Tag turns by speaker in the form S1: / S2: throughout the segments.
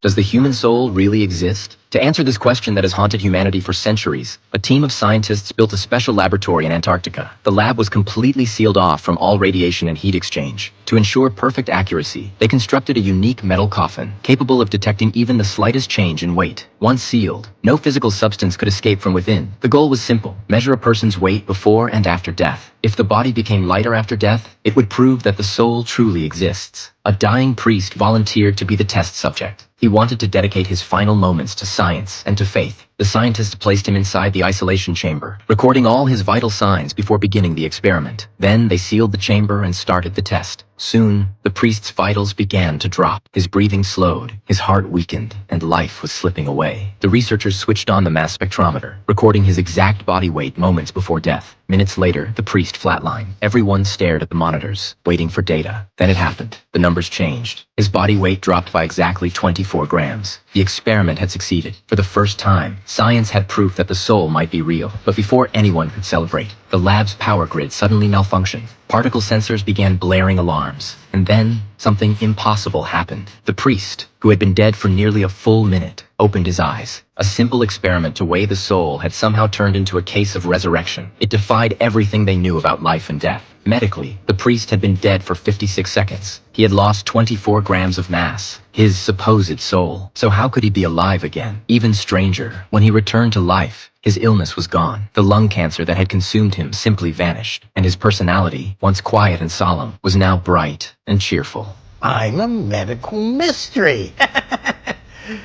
S1: Does the human soul really exist? To answer this question that has haunted humanity for centuries, a team of scientists built a special laboratory in Antarctica. The lab was completely sealed off from all radiation and heat exchange. To ensure perfect accuracy, they constructed a unique metal coffin, capable of detecting even the slightest change in weight. Once sealed, no physical substance could escape from within. The goal was simple: measure a person's weight before and after death. If the body became lighter after death, it would prove that the soul truly exists. A dying priest volunteered to be the test subject. He wanted to dedicate his final moments to science and to faith. The scientists placed him inside the isolation chamber, recording all his vital signs before beginning the experiment. Then they sealed the chamber and started the test. Soon, the priest's vitals began to drop. His breathing slowed, his heart weakened, and life was slipping away. The researchers switched on the mass spectrometer, recording his exact body weight moments before death. Minutes later, the priest flatlined. Everyone stared at the monitors, waiting for data. Then it happened. The numbers changed. His body weight dropped by exactly 24 grams. The experiment had succeeded. For the first time, science had proof that the soul might be real. But before anyone could celebrate, the lab's power grid suddenly malfunctioned. Particle sensors began blaring alarms. And then, something impossible happened. The priest, who had been dead for nearly a full minute, opened his eyes. A simple experiment to weigh the soul had somehow turned into a case of resurrection. It defied everything they knew about life and death. Medically, the priest had been dead for 56 seconds. He had lost 24 grams of mass, his supposed soul. So how could he be alive again? Even stranger, when he returned to life, his illness was gone. The lung cancer that had consumed him simply vanished, and his personality, once quiet and solemn, was now bright and cheerful.
S2: I'm a medical mystery.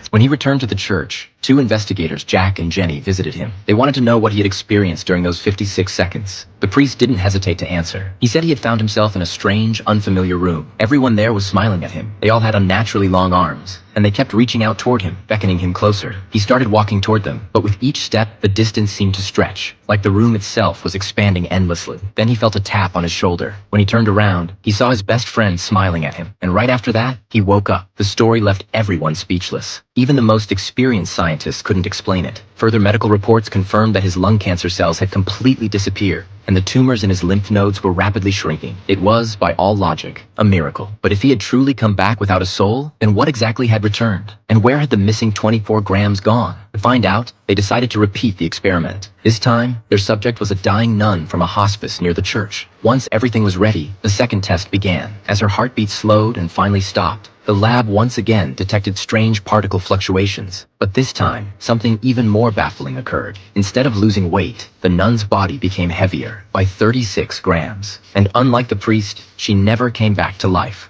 S1: When he returned to the church, two investigators, Jack and Jenny, visited him. They wanted to know what he had experienced during those 56 seconds. The priest didn't hesitate to answer. He said he had found himself in a strange, unfamiliar room. Everyone there was smiling at him. They all had unnaturally long arms, and they kept reaching out toward him, beckoning him closer. He started walking toward them, but with each step, the distance seemed to stretch, like the room itself was expanding endlessly. Then he felt a tap on his shoulder. When he turned around, he saw his best friend smiling at him. And right after that, he woke up. The story left everyone speechless. Even the most experienced scientists couldn't explain it. Further medical reports confirmed that his lung cancer cells had completely disappeared, and the tumors in his lymph nodes were rapidly shrinking. It was, by all logic, a miracle. But if he had truly come back without a soul, then what exactly had returned? And where had the missing 24 grams gone? To find out, they decided to repeat the experiment. This time, their subject was a dying nun from a hospice near the church. Once everything was ready, the second test began. As her heartbeat slowed and finally stopped, the lab once again detected strange particle fluctuations. But this time, something even more baffling occurred. Instead of losing weight, the nun's body became heavier by 36 grams. And unlike the priest, she never came back to life.